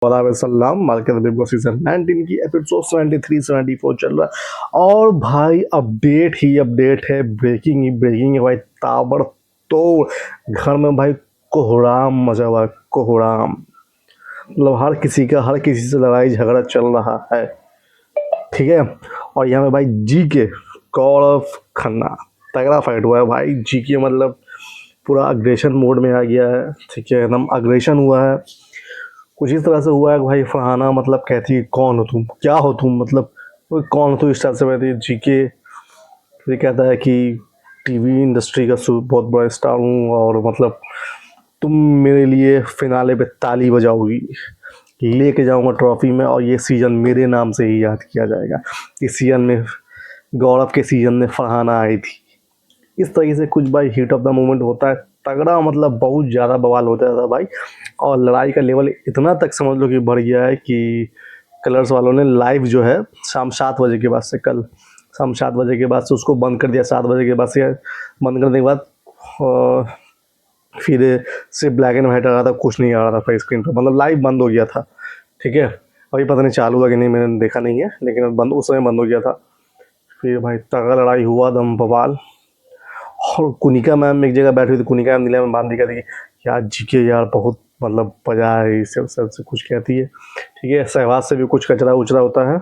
वसल्लम market big boss season 19 की episode 73 74 चल रहा है। और भाई अपडेट ही अपडेट है, ब्रेकिंग ही ब्रेकिंग है भाई, ताबड़तोड़ घर में भाई कोहराम मचा हुआ है, कोहराम। मतलब हर किसी से लड़ाई झगड़ा चल रहा है, ठीक है। और यहाँ पे भाई जी के गौरव खन्ना तगड़ा फाइट हुआ है भाई। जी के मतलब पूरा अग्रेशन मोड में आ गया है, ठीक है, एकदम अग्रेशन हुआ है। कुछ इस तरह से हुआ है कि भाई फरहाना मतलब कहती है कौन हो तुम, क्या हो तुम, मतलब वो कौन हो तुम, इस तरह से कहती है। जी के फिर कहता है कि टीवी इंडस्ट्री का बहुत बड़ा स्टार हूँ और मतलब तुम मेरे लिए फिनाले पे ताली बजाओगी, लेके जाऊंगा ट्रॉफी में और ये सीज़न मेरे नाम से ही याद किया जाएगा। इस सीज़न में गौरव के सीज़न में फरहाना आई थी। इस तरीके से कुछ भाई हीट ऑफ द मोमेंट होता है तगड़ा, मतलब बहुत ज़्यादा बवाल होता था भाई। और लड़ाई का लेवल इतना तक समझ लो कि बढ़ गया है कि कलर्स वालों ने लाइव जो है शाम 7 बजे के बाद से, कल शाम 7 बजे के बाद से उसको बंद कर दिया। 7 बजे के बाद से बंद करने के बाद फिर सिर्फ ब्लैक एंड वाइट आ रहा था, कुछ नहीं आ रहा था स्क्रीन पर, मतलब लाइव बंद हो गया था, ठीक है। अभी पता नहीं चालू हुआ कि नहीं, मैंने देखा नहीं है, लेकिन बंद उस समय बंद हो गया था। फिर भाई तगड़ा लड़ाई हुआ, दम बवाल। और कुनिका मैम एक जगह बैठी हुई थी, कुनिका मैम नीला में बांध दी कहती है यार जी के यार बहुत मतलब मजा है, इससे सबसे कुछ कहती है, ठीक है। सहवाज से भी कुछ कचरा उचरा होता है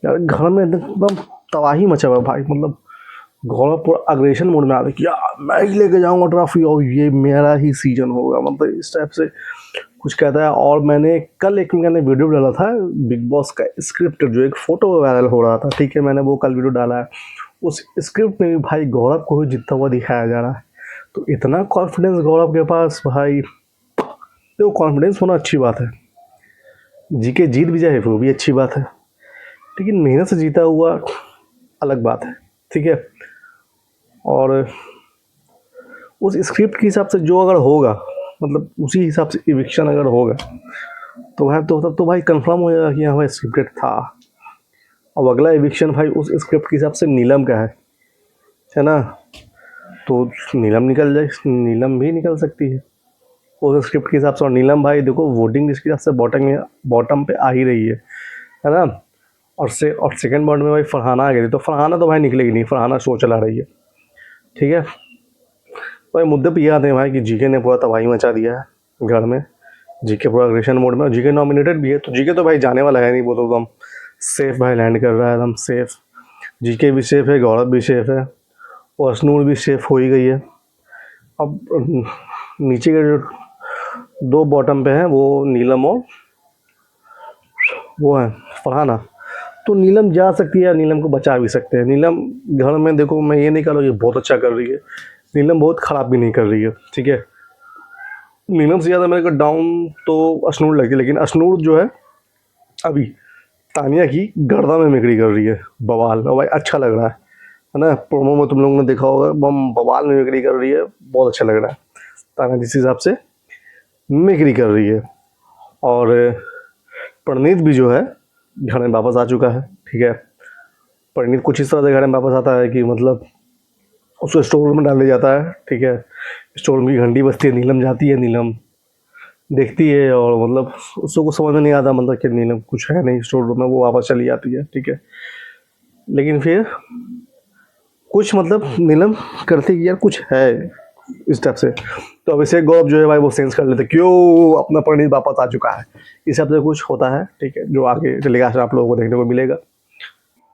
यार, घर में एकदम तबाही मचा हुआ भाई। मतलब गौरव पूरा अग्रेशन मोड में आ रहा है कि यार मैं ही लेके जाऊंगा ट्रॉफी और ये मेरा ही सीजन होगा, मतलब इस टाइप से कुछ कहता है। और मैंने कल एक मैंने वीडियो डाला था बिग बॉस का स्क्रिप्ट, जो एक फ़ोटो वायरल हो रहा था, ठीक है, मैंने वो कल वीडियो डाला है। उस स्क्रिप्ट में भी भाई गौरव को ही जीतता हुआ दिखाया जा रहा है। तो इतना कॉन्फिडेंस गौरव के पास भाई, देखो कॉन्फिडेंस होना अच्छी बात है, जी के जीत भी जाए वो भी अच्छी बात है, लेकिन मेहनत से जीता हुआ अलग बात है, ठीक है। और उस स्क्रिप्ट के हिसाब से जो अगर होगा, मतलब उसी हिसाब से इविक्शन अगर होगा तो भाई तो तब तो भाई कंफर्म हो जाएगा कि हाँ भाई स्क्रिप्टेड था। अब अगला इविक्शन भाई उस स्क्रिप्ट के हिसाब से नीलम का है ना। तो नीलम निकल जाए, नीलम भी निकल सकती है उस स्क्रिप्ट के हिसाब से। और नीलम भाई देखो वोटिंग लिस्ट के हिसाब से बॉटम पे आ ही रही है ना। और सेकंड बाउंड में भाई फरहाना आ गई थी, तो फरहाना तो भाई निकलेगी नहीं, फरहाना शो चला रही है, ठीक है। भाई मुद्दे पे ये आते हैं भाई कि जीके ने पूरा तबाही मचा दिया है घर में। जीके पूरा अग्रेशन मोड में, जीके नॉमिनेटेड भी है, तो जीके तो भाई जाने वाला है नहीं, वो तो एकदम सेफ भाई लैंड कर रहा है, एकदम सेफ। जीके भी सेफ है, गौरव भी सेफ है, और अशनूर भी सेफ हो ही गई है। अब नीचे के जो दो बॉटम पे हैं वो नीलम और वो है फरहाना। तो नीलम जा सकती है या नीलम को बचा भी सकते हैं। नीलम घर में देखो, मैं ये नहीं कह रहा हूँ कि बहुत अच्छा कर रही है, नीलम बहुत ख़राब भी नहीं कर रही है, ठीक है। नीलम से ज़्यादा मेरे को डाउन तो अशनूर लगती है, लेकिन अशनूर जो है अभी तानिया की गर्दा में मिकड़ी कर रही है बवाल, और भाई अच्छा लग रहा है ना। प्रोमो में तुम लोगों ने देखा होगा, बम बवाल में मिकड़ी कर रही है, बहुत अच्छा लग रहा है। तानिया जिस हिसाब से मिकड़ी कर रही है। और प्रणीत भी जो है घर में वापस आ चुका है, ठीक है। प्रणीत कुछ इस तरह से घर में वापस आता है कि मतलब उसको स्टोर रूम में डाल दिया जाता है, ठीक है। स्टोर रूम की घंटी बजती है, नीलम जाती है, नीलम देखती है और मतलब उसको कुछ समझ में नहीं आता, मतलब कि नीलम कुछ है नहीं स्टोर रूम में, वो वापस चली जाती है, ठीक है। लेकिन फिर कुछ मतलब नीलम करती है कि यार कुछ है इस टाइप से। तो अभिषेक गौरव जो है भाई वो सेंस कर लेते क्यों अपना प्रणीत वापस आ चुका है, इस हिसाब से कुछ होता है, ठीक है, जो आगे टेलीकास्ट आप लोगों को देखने को मिलेगा।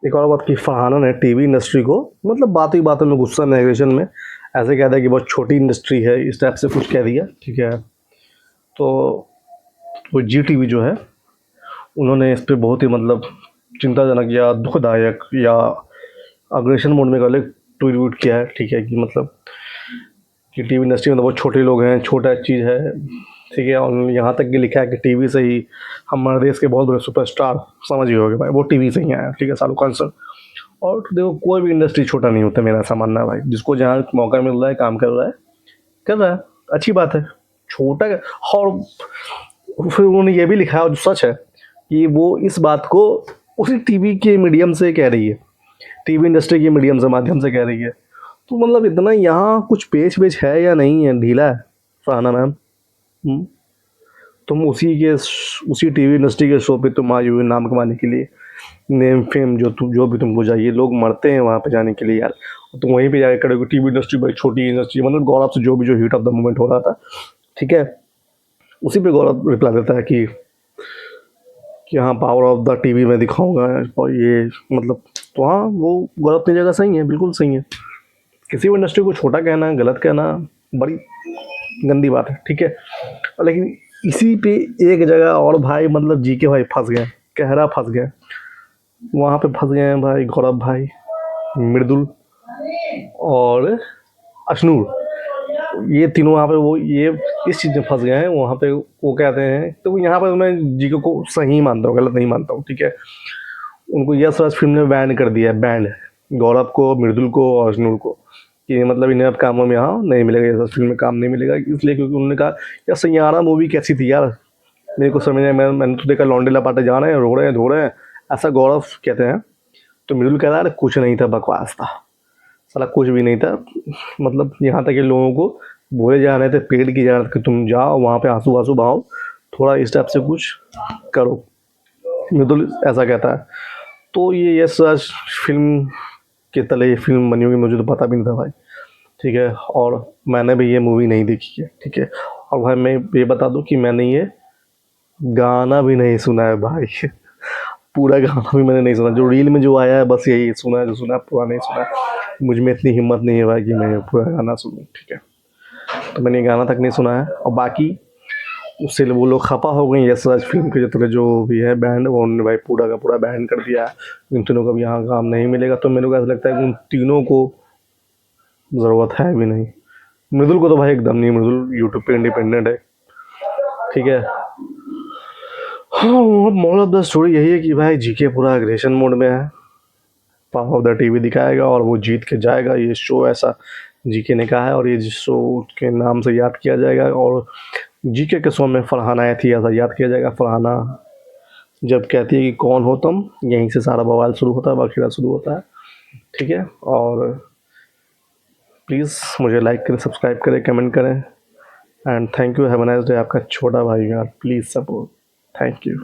एक और बात की फरहाना ने टीवी इंडस्ट्री को मतलब बातों ही बातों में गुस्सा में एग्रेशन में ऐसे कहता है कि बहुत छोटी इंडस्ट्री है, इस टाइप से कुछ कह दिया, ठीक है। तो वो जी टीवी जो है उन्होंने इस पर बहुत ही मतलब चिंताजनक या दुखदायक या अग्रेशन मोड में कर ट्वीट व्यूट किया है, ठीक है, कि मतलब कि टीवी इंडस्ट्री में तो बहुत छोटे लोग हैं, छोटा चीज़ है, ठीक है। और यहाँ तक कि लिखा है कि टीवी से ही हमारे देश के बहुत बड़े सुपरस्टार, समझ ही होगे भाई, वो टीवी से ही आया, ठीक है, शाहरुख खान सर। और देखो कोई भी इंडस्ट्री छोटा नहीं होता, मेरा ऐसा मानना है भाई। जिसको जहाँ मौका मिल रहा है काम कर रहा है, अच्छी बात है, छोटा। और फिर उन्होंने ये भी लिखा है, और जो सच है कि वो इस बात को उसी टीवी के मीडियम से कह रही है, टीवी इंडस्ट्री के मीडियम से माध्यम से कह रही है। तो मतलब इतना यहाँ कुछ पेच वेच है या नहीं है, ढीला है फरहाना मैम। तुम उसी टीवी इंडस्ट्री के शो पे तुम आई हुई नाम कमाने के लिए, नेम फेम जो भी तुमको चाहिए। लोग मरते हैं वहाँ पे जाने के लिए यार, तुम वहीं पे जाके करोगे। टीवी इंडस्ट्री भाई छोटी इंडस्ट्री, मतलब गौरव से जो भी जो हिट ऑफ द मोमेंट हो रहा था, ठीक है, उसी पे गौरव रिप्लाई देता है कि हाँ पावर ऑफ द टीवी मैं दिखाऊंगा, और ये मतलब, तो हाँ वो गौरव अपनी जगह सही है, बिल्कुल सही है। किसी भी इंडस्ट्री को छोटा कहना, गलत कहना बड़ी गंदी बात है, ठीक है। लेकिन इसी पे एक जगह और भाई, मतलब जी के भाई फंस गए, कहरा फंस गए। वहाँ पे फंस गए हैं भाई गौरव भाई, मृदुल और अशनूर, ये तीनों वहाँ पे वो ये इस चीज़ में फंस गए हैं। वहाँ पे वो कहते हैं, तो यहाँ पर मैं जीके को सही मानता हूँ, गलत नहीं मानता हूँ, ठीक है। उनको यस राज फिल्म ने बैन कर दिया है, बैंड, गौरव को, मृदुल को और अशनूर को, कि मतलब इन्हें अब कामों में यहाँ नहीं मिलेगा, यस फिल्म में काम नहीं मिलेगा, इसलिए क्योंकि उन्होंने कहा यार सैयारा मूवी कैसी थी यार, मेरे को समझ नहीं, मैंने तो देखा लौंडे लपाटे जा रहे हैं, रो रहे हैं, धो रहे हैं, ऐसा गौरव कहते हैं। तो मृदुल कह रहा है कुछ नहीं था, बकवास था साला, कुछ भी नहीं था। मतलब यहाँ तक कि लोगों को बोले जा रहे थे, पेड़ की जा रहे थे कि तुम जाओ वहाँ पे आंसू आंसू बहाओ, थोड़ा इस टाइप से कुछ करो, मृदुल ऐसा कहता है। तो ये यस राज फिल्म के तले ये फिल्म बनी होगी, मुझे तो पता भी नहीं था भाई, ठीक है। और मैंने भी ये मूवी नहीं देखी है, ठीक है। और भाई मैं ये बता दूं कि मैंने ये गाना भी नहीं सुना है भाई पूरा गाना भी मैंने नहीं सुना, जो रील में जो आया है बस यही सुना है, जो सुना है पूरा नहीं सुना है। मुझ में इतनी हिम्मत नहीं है भाई कि मैं पूरा गाना सुनूं, ठीक है। तो मैंने ये गाना तक नहीं सुना है, और बाकी उससे वो लोग खपा हो गए यस राज फिल्म के जितने जो भी है बैंड, वो उन्होंने भाई पूरा का पूरा बैन कर दिया है। इन तीनों का भी यहाँ काम नहीं मिलेगा, तो मेरे को ऐसा लगता है कि उन तीनों को ज़रूरत है भी नहीं। मृदुल को तो भाई एकदम नहीं, मृदुल यूट्यूब पे इंडिपेंडेंट है, ठीक है। हाँ, मोरल ऑफ द स्टोरी यही है कि भाई जीके पूरा अग्रेशन मोड में है, पावर ऑफ द टीवी दिखाएगा और वो जीत के जाएगा। ये शो ऐसा जीके ने कहा है, और ये शो के नाम से याद किया जाएगा, और जीके के शो में फरहाना आई थी, ऐसा याद किया जाएगा। फरहाना जब कहती है कि कौन हो तुम, यहीं से सारा बवाल शुरू होता है, बखेड़ा शुरू होता है, ठीक है। और प्लीज़ मुझे लाइक करें, सब्सक्राइब करें, कमेंट करें, and thank you, have a nice day. आपका छोटा भाई यार, प्लीज़ सपोर्ट, थैंक यू।